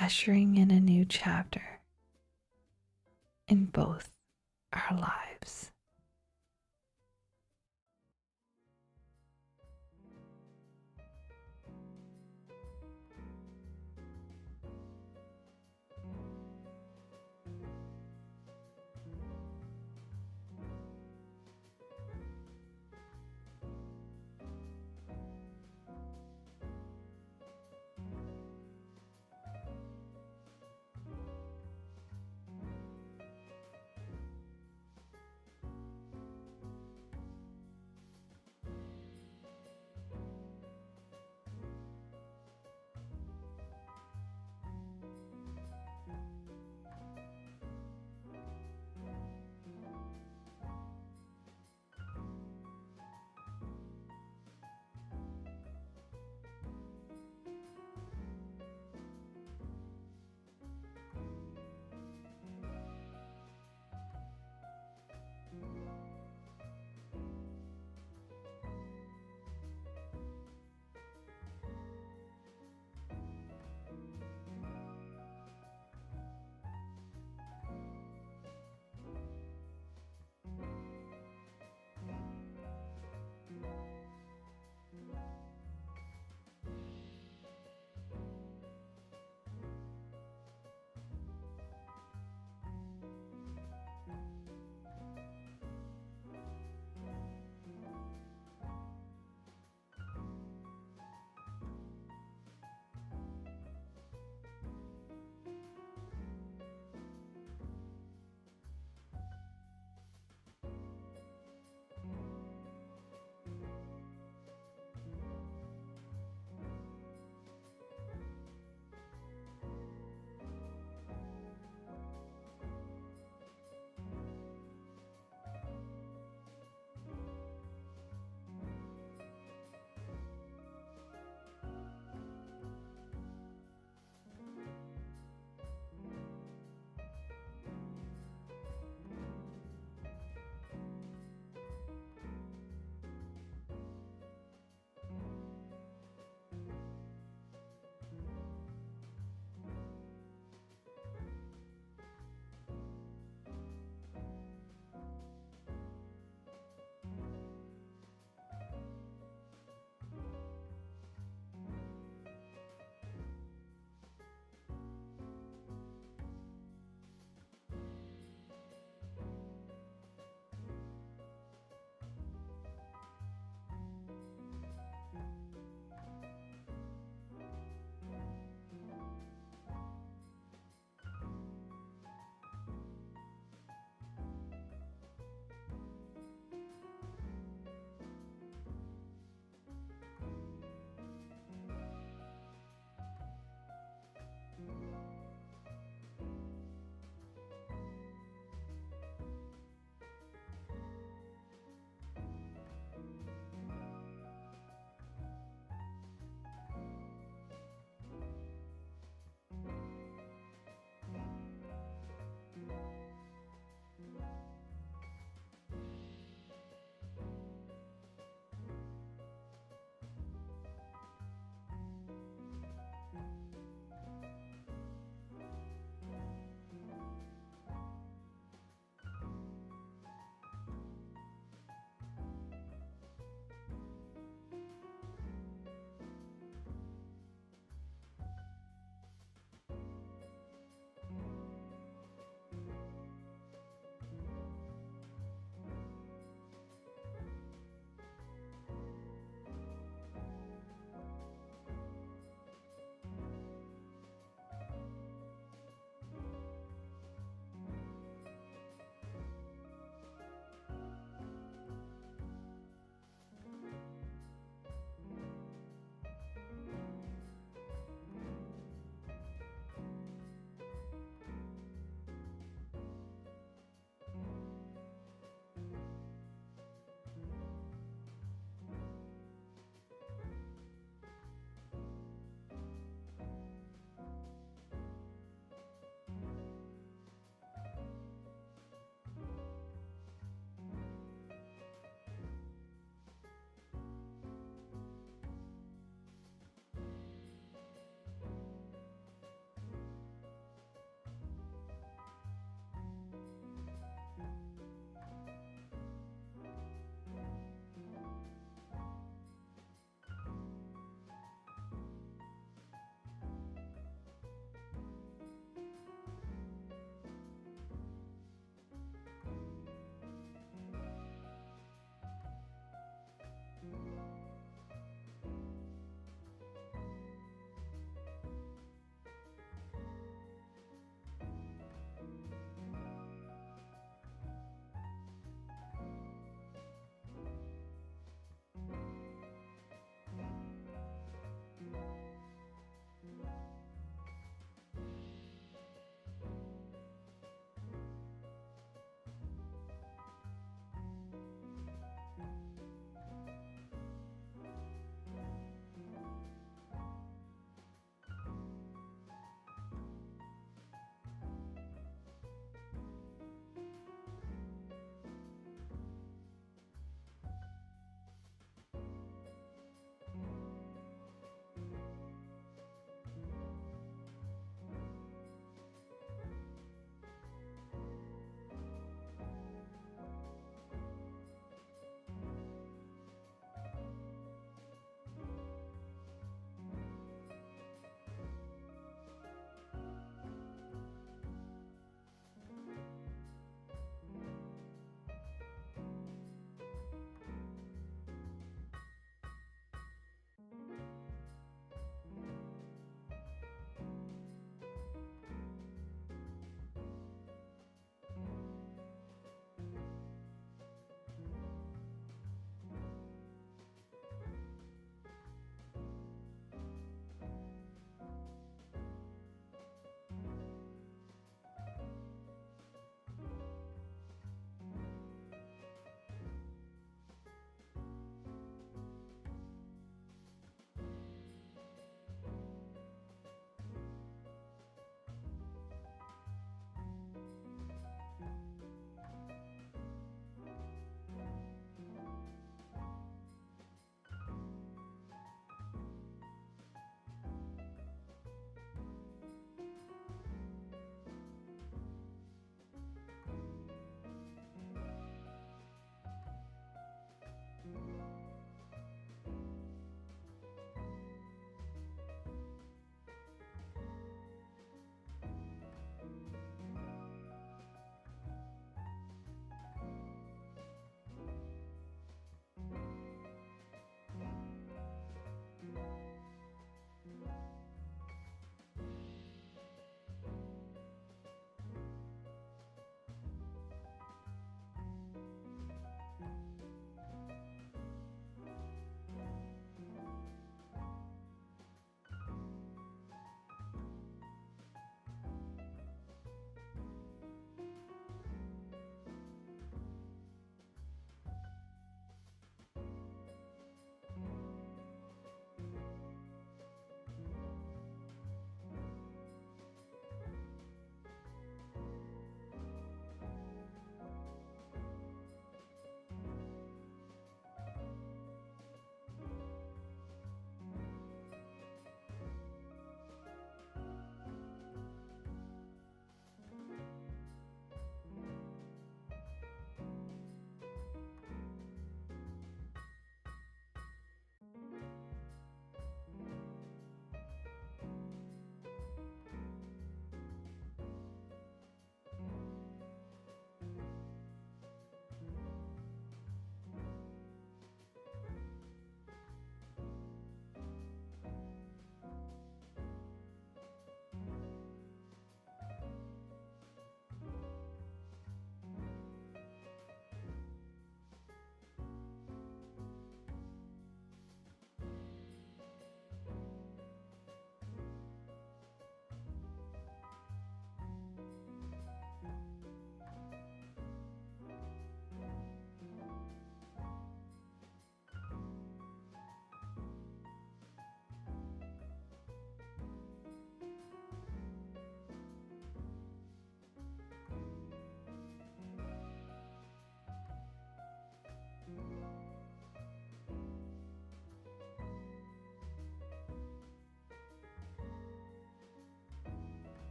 ushering in a new chapter in both our lives.